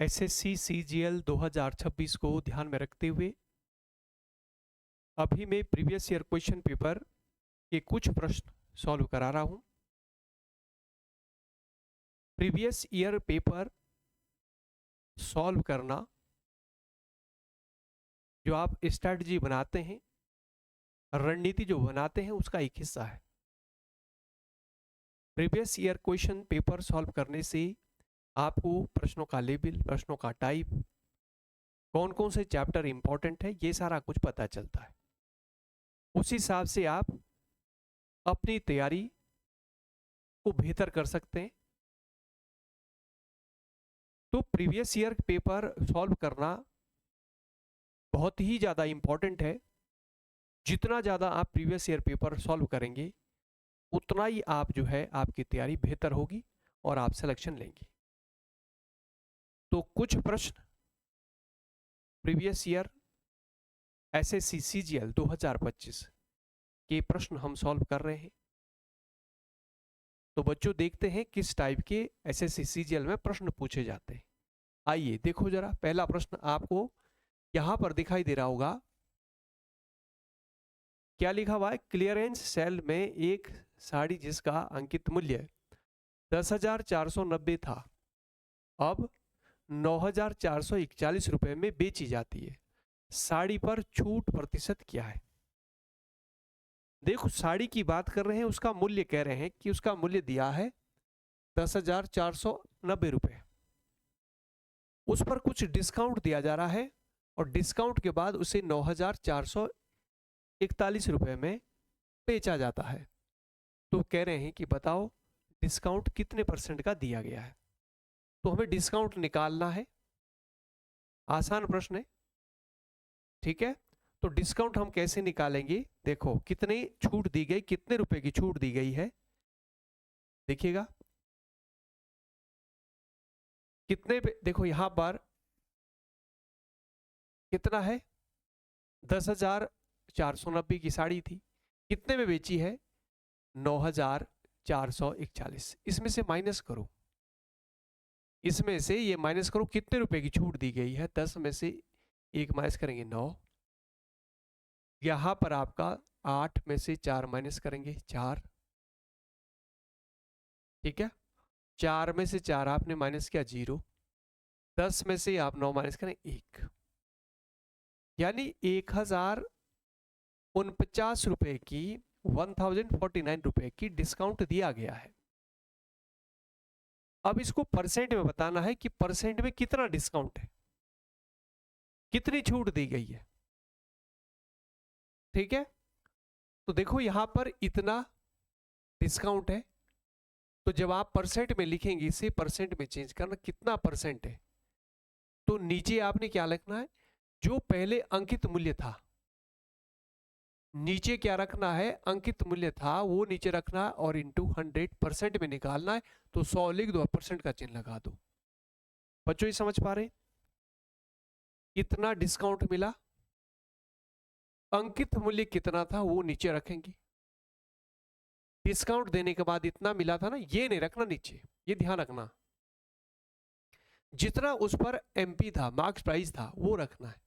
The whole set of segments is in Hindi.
एसएससी सीजीएल 2026 को ध्यान में रखते हुए अभी मैं प्रीवियस ईयर क्वेश्चन पेपर के कुछ प्रश्न सॉल्व करा रहा हूं। प्रीवियस ईयर पेपर सॉल्व करना जो आप स्ट्रैटेजी बनाते हैं, रणनीति जो बनाते हैं, उसका एक हिस्सा है। Previous year question paper solve करने से आपको प्रश्नों का लेवल, प्रश्नों का टाइप, कौन कौन से चैप्टर इंपॉर्टेंट है, ये सारा कुछ पता चलता है। उस हिसाब से आप अपनी तैयारी को बेहतर कर सकते हैं। तो प्रीवियस ईयर पेपर सॉल्व करना बहुत ही ज़्यादा इंपॉर्टेंट है। जितना ज़्यादा आप प्रीवियस ईयर पेपर सॉल्व करेंगे उतना ही आप जो है आपकी तैयारी बेहतर होगी और आप सिलेक्शन लेंगे। तो कुछ प्रश्न प्रीवियस ईयर एसएससी सीजीएल 2025 के प्रश्न हम सॉल्व कर रहे हैं। तो बच्चों देखते हैं किस टाइप के एसएससी सीजीएल में प्रश्न पूछे जाते हैं। आइए देखो जरा, पहला प्रश्न आपको यहां पर दिखाई दे रहा होगा। क्या लिखा हुआ है? क्लियरेंस सेल में एक साड़ी जिसका अंकित मूल्य 10,490 था, अब 9,441 रुपए में बेची जाती है। साड़ी पर छूट प्रतिशत क्या है? देखो, साड़ी की बात कर रहे हैं, उसका मूल्य कह रहे हैं कि उसका मूल्य दिया है 10,490 रुपए। उस पर कुछ डिस्काउंट दिया जा रहा है और डिस्काउंट के बाद उसे 9,441 रुपए में बेचा जाता है। तो कह रहे हैं कि बताओ डिस्काउंट कितने परसेंट का दिया गया है। तो हमें डिस्काउंट निकालना है। आसान प्रश्न है, ठीक है। तो डिस्काउंट हम कैसे निकालेंगे? देखो कितनी छूट दी गई, कितने रुपए की छूट दी गई है, देखिएगा कितने पे। देखो यहां पर कितना है, 10,490 की साड़ी थी, कितने में बेची है? 9,441। इसमें से माइनस करो, इसमें से ये माइनस करो, कितने रुपए की छूट दी गई है? 10 में से एक माइनस करेंगे 9, यहां पर आपका 8 में से 4 माइनस करेंगे 4, ठीक है। 4 में से 4 आपने माइनस किया 0, 10 में से आप 9 माइनस करें 1, यानी 1,049 रुपए की 1,049 रुपए की डिस्काउंट दिया गया है। अब इसको परसेंट में बताना है कि परसेंट में कितना डिस्काउंट है, कितनी छूट दी गई है, ठीक है। तो देखो यहां पर इतना डिस्काउंट है, तो जब आप परसेंट में लिखेंगे, इसे परसेंट में चेंज करना, कितना परसेंट है, तो नीचे आपने क्या लिखना है? जो पहले अंकित मूल्य था, नीचे क्या रखना है? अंकित मूल्य था वो नीचे रखना है और इंटू 100% में निकालना है। तो 100 लिख दो, परसेंट का चिन्ह लगा दो। बच्चों ये समझ पा रहे? कितना डिस्काउंट मिला, अंकित मूल्य कितना था वो नीचे रखेंगे, डिस्काउंट देने के बाद इतना मिला था ना, ये नहीं रखना नीचे, ये ध्यान रखना। जितना उस पर एमपी था, मार्क्स प्राइस था, वो रखना है।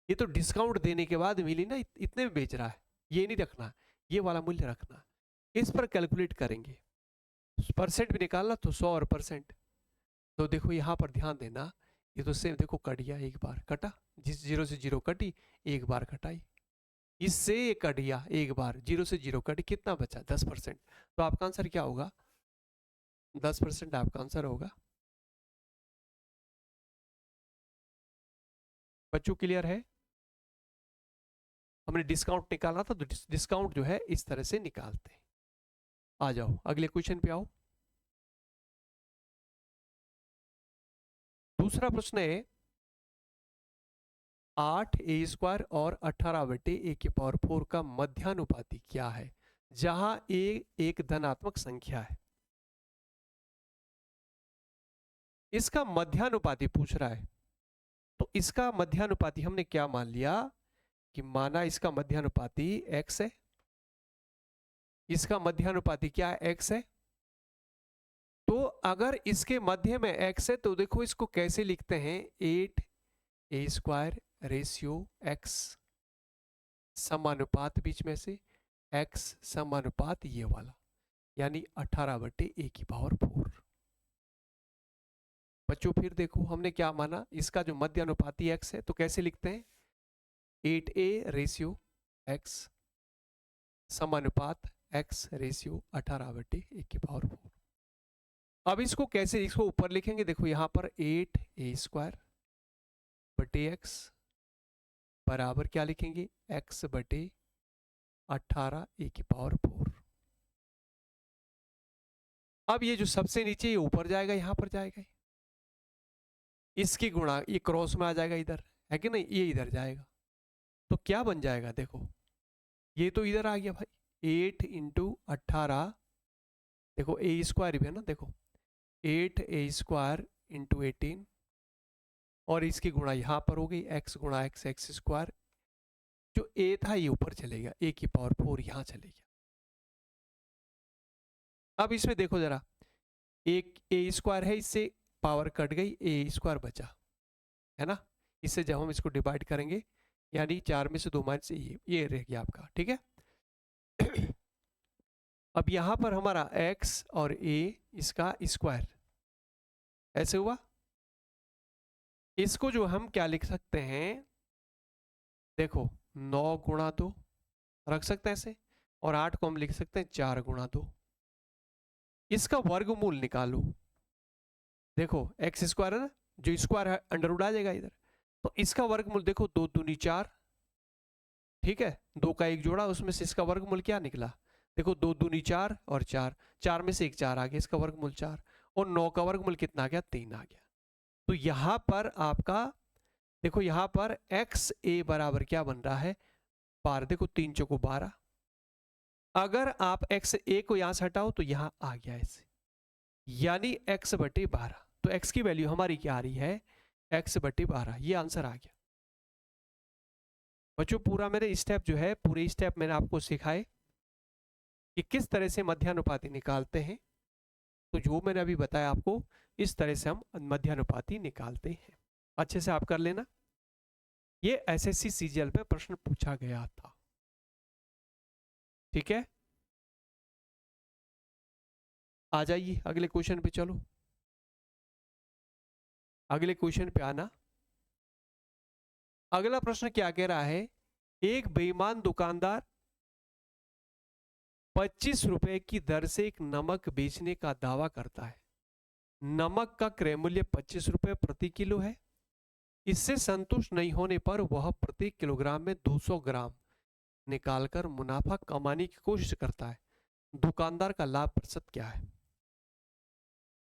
ये तो डिस्काउंट देने के बाद मिली ना, इतने में बेच रहा है, ये नहीं रखना, ये वाला मूल्य रखना। इस पर कैलकुलेट करेंगे, परसेंट भी निकालना तो 100 और परसेंट। तो देखो यहां पर ध्यान देना, ये तो सेम देखो कट गया, एक बार कटा, जिस 0 से 0 कटी, एक बार कटाई, इससे ये कट गया, एक बार 0 से 0 कटी, कितना बचा? 10%। तो आपका आंसर क्या होगा? 10% आपका आंसर होगा। बच्चों क्लियर है? हमने डिस्काउंट निकालना था, तो डिस्काउंट जो है इस तरह से निकालते हैं। आ जाओ अगले क्वेश्चन पे आओ। दूसरा प्रश्न है 8a² और 18/a⁴ का मध्यानुपाती क्या है, जहां a एक धनात्मक संख्या है। इसका मध्यानुपाती पूछ रहा है, तो इसका मध्यानुपाती हमने क्या मान लिया कि माना इसका मध्यानुपाती x है, इसका मध्यानुपाती क्या है? x है। तो अगर इसके मध्य में x है तो देखो इसको कैसे लिखते हैं, 8a² रेशियो x, समानुपात बीच में से x समानुपात ये वाला, यानी 18/a⁴। बच्चों फिर देखो हमने क्या माना, इसका जो मध्य अनुपाती x है तो कैसे लिखते हैं, 8a ratio x समानुपात x ratio 18/a⁴। अब इसको कैसे, इसको ऊपर लिखेंगे, देखो यहां पर 8a² बराबर क्या लिखेंगे, x/18a⁴। अब ये जो सबसे नीचे ये ऊपर जाएगा, यहां पर जाएगा, इसकी गुणा ये क्रॉस में आ जाएगा इधर, है कि नहीं, ये इधर जाएगा, तो क्या बन जाएगा, देखो ये तो इधर आ गया भाई, 8 × 18, देखो a² भी है ना, देखो 8a² × 18 और इसकी गुणा यहां पर हो गई, x × x x², जो a था ये ऊपर चलेगा, a⁴ यहां चलेगा। अब इसमें देखो जरा, एक a² है, इससे पावर कट गई, a² बचा, है ना, इससे जब हम इसको डिवाइड करेंगे यानी 4 में से 2 माइनस ये रह गया आपका, ठीक है। अब यहां पर हमारा x और a इसका स्क्वायर ऐसे हुआ, इसको जो हम क्या लिख सकते हैं, देखो 9 × 2 रख सकते हैं ऐसे, और 8 को हम लिख सकते हैं 4 × 2। इसका वर्गमूल निकालो, देखो x² है ना, जो स्क्वायर है अंडर रूट आ जाएगा इधर, तो इसका वर्गमूल देखो 2 दूनी 4, ठीक है, 2 का 1 जोड़ा, उसमें से इसका वर्गमूल क्या निकला, देखो 2 दूनी 4 और 4 में से 1 4 आ गया, इसका वर्गमूल 4, और 9 का वर्गमूल कितना आ गया, 3 आ गया। तो यहां पर आपका देखो, यहां पर xa बराबर क्या बन रहा है, 12, देखो 3 चौको 12, अगर आप xa को यहां से हटाओ तो यहां आ गया ऐसे, यानी x/12, तो x की वैल्यू हमारी क्या आ रही है, x/12, ये आंसर आ गया। बच्चों पूरा मेरे स्टेप जो है, पूरे स्टेप मैंने आपको सिखाए कि किस तरह से मध्यानुपाती निकालते हैं, तो जो मैंने अभी बताया आपको, इस तरह से हम मध्यानुपाती निकालते हैं, अच्छे से आप कर लेना। ये एसएससी सीजीएल में प्रश्न पूछा गया था, ठीक है। आ जाइए अगले क्वेश्चन पे, चलो अगले क्वेश्चन पे आना। अगला प्रश्न क्या कह रहा है, एक बेईमान दुकानदार 25 रुपए की दर से एक नमक बेचने का दावा करता है। नमक का क्रय मूल्य 25 रुपए प्रति किलो है। इससे संतुष्ट नहीं होने पर वह प्रति किलोग्राम में 200 ग्राम निकालकर मुनाफा कमाने की कोशिश करता है। दुकानदार का लाभ प्रतिशत क्या है।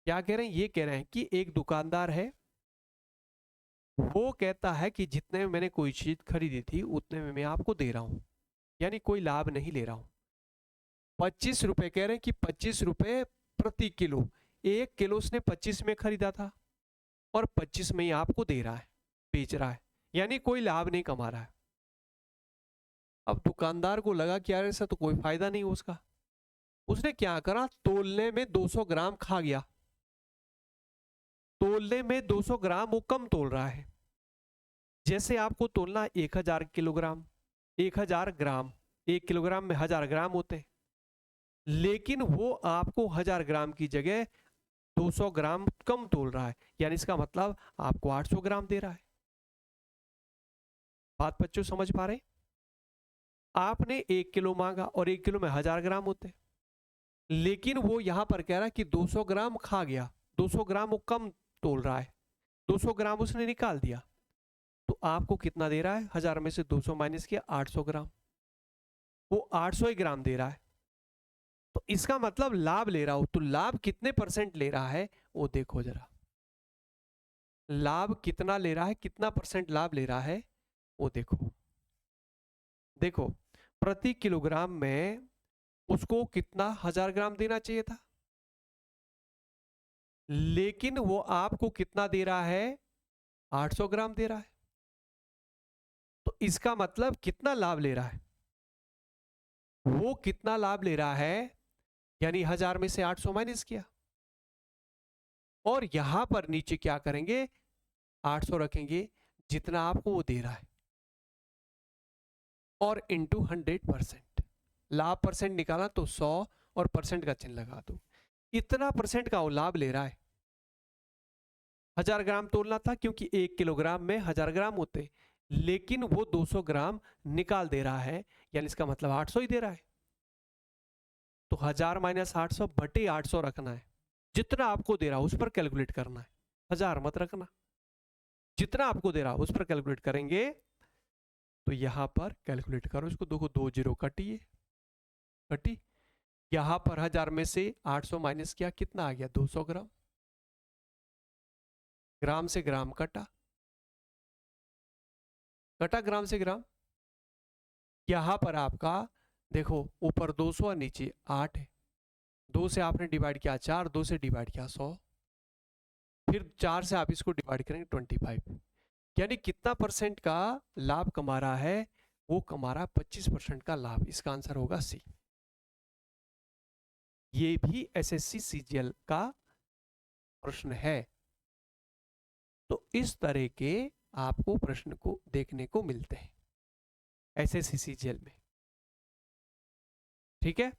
क्या कह रहे हैं, ये कह रहे हैं कि एक दुकानदार है, वो कहता है कि जितने में मैंने कोई चीज खरीदी थी उतने में मैं आपको दे रहा हूं, यानी कोई लाभ नहीं ले रहा हूं। 25 रुपए कह रहे हैं कि 25 रुपए प्रति किलो, 1 किलो उसने 25 में खरीदा था और 25 में ही आपको दे रहा है, बेच रहा है, यानी कोई लाभ नहीं कमा रहा है। अब दुकानदार को लगा कि यार ऐसा तो कोई फायदा नहीं उसका, उसने क्या करा, तोलने में 200 ग्राम खा गया। तोलने में 200 ग्राम वो कम तोल रहा है। जैसे आपको तोलना 1000 किलोग्राम, 1000 ग्राम, 1 किलोग्राम में 1000 ग्राम होते हैं, लेकिन वो आपको 1000 ग्राम की जगह 200 ग्राम कम तोल रहा है, यानी इसका मतलब आपको 800 ग्राम दे रहा है। बात बच्चों समझ पा रहे? आपने 1 किलो मांगा और 1 किलो में 1000 ग्राम होते हैं, लेकिन वो यहां पर कह रहा है कि 200 ग्राम खा गया, 200 ग्राम वो कम तोल रहा है, 200 ग्राम उसने निकाल दिया, तो आपको कितना दे रहा है, 1000 में से 200 माइनस किया, 800 ग्राम, वो 800 ही ग्राम दे रहा है। तो इसका मतलब लाभ ले रहा हो, तो लाभ कितने % ले रहा है वो देखो जरा, लाभ कितना ले रहा है, कितना % लाभ ले रहा है वो देखो। देखो प्रति किलोग्राम में उसको कितना 1000 ग्राम देना चाहिए था, लेकिन वो आपको कितना दे रहा है, 800 ग्राम दे रहा है। तो इसका मतलब कितना लाभ ले रहा है, वो कितना लाभ ले रहा है, यानी 1000 में से 800 माइनस किया, और यहां पर नीचे क्या करेंगे, 800 रखेंगे जितना आपको वो दे रहा है, और इंटू 100%। लाभ परसेंट निकाला तो 100 और परसेंट का चिन्ह लगा दो। इतना परसेंट का वो लाभ ले रहा है। 1000 ग्राम तोलना था क्योंकि 1 किलोग्राम में 1000 ग्राम होते, लेकिन वो 200 ग्राम निकाल दे रहा है, यानी इसका मतलब 800 ही दे रहा है। तो 1000 माइनस 800 बटे 800 रखना है। जितना आपको दे रहा है उस पर कैलकुलेट करना है, 1000 मत रखना। जितना आपको दे रहा है उस पर कैलकुलेट करेंगे। तो यहां पर कैलकुलेट करो इसको, देखो 2 जीरो कटी, यहां पर 1000 में से 800 माइनस किया, कितना आ गया 200 ग्राम। ग्राम से ग्राम कटा ग्राम से ग्राम। यहां पर आपका देखो ऊपर 200 और नीचे 8 है, 2 से आपने डिवाइड किया 4, 2 से डिवाइड किया 100, फिर 4 से आप इसको डिवाइड करेंगे 25, यानी कितना परसेंट का लाभ कमा रहा है, वो कमा रहा 25% का लाभ। इसका आंसर होगा सी। ये भी एसएससी सीजीएल का प्रश्न है। तो इस तरह के आपको प्रश्न को देखने को मिलते हैं एसएससी सीजीएल में। ठीक है,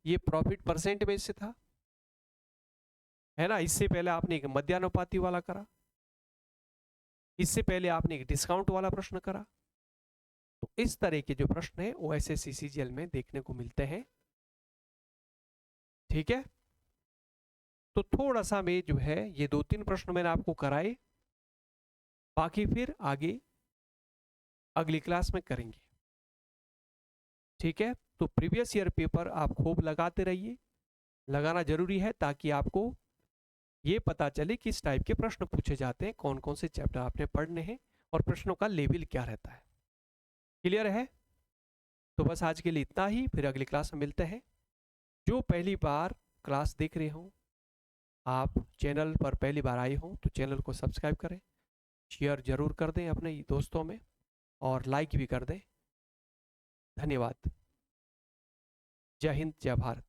ये प्रॉफिट परसेंट बेस से था, है ना। इससे पहले आपने एक मध्यानुपाती वाला करा, इससे पहले आपने एक डिस्काउंट वाला प्रश्न करा। तो इस तरह के जो प्रश्न है वो एसएससी सीजीएल में देखने को मिलते हैं। ठीक है, तो थोड़ा सा में जो है ये 2-3 प्रश्न मैंने आपको कराए, बाकी फिर आगे अगली क्लास में करेंगे। ठीक है, तो प्रीवियस ईयर पेपर आप खूब लगाते रहिए, लगाना जरूरी है ताकि आपको ये पता चले किस टाइप के प्रश्न पूछे जाते हैं, कौन कौन से चैप्टर आपने पढ़ने हैं और प्रश्नों का लेवल क्या रहता है। क्लियर है? तो बस आज के लिए इतना ही, फिर अगली क्लास में मिलते हैं। जो पहली बार क्लास देख रहे हो, आप चैनल पर पहली बार आए हो तो चैनल को सब्सक्राइब करें, शेयर जरूर कर दें अपने दोस्तों में, और लाइक भी कर दें। धन्यवाद। जय हिंद, जय भारत।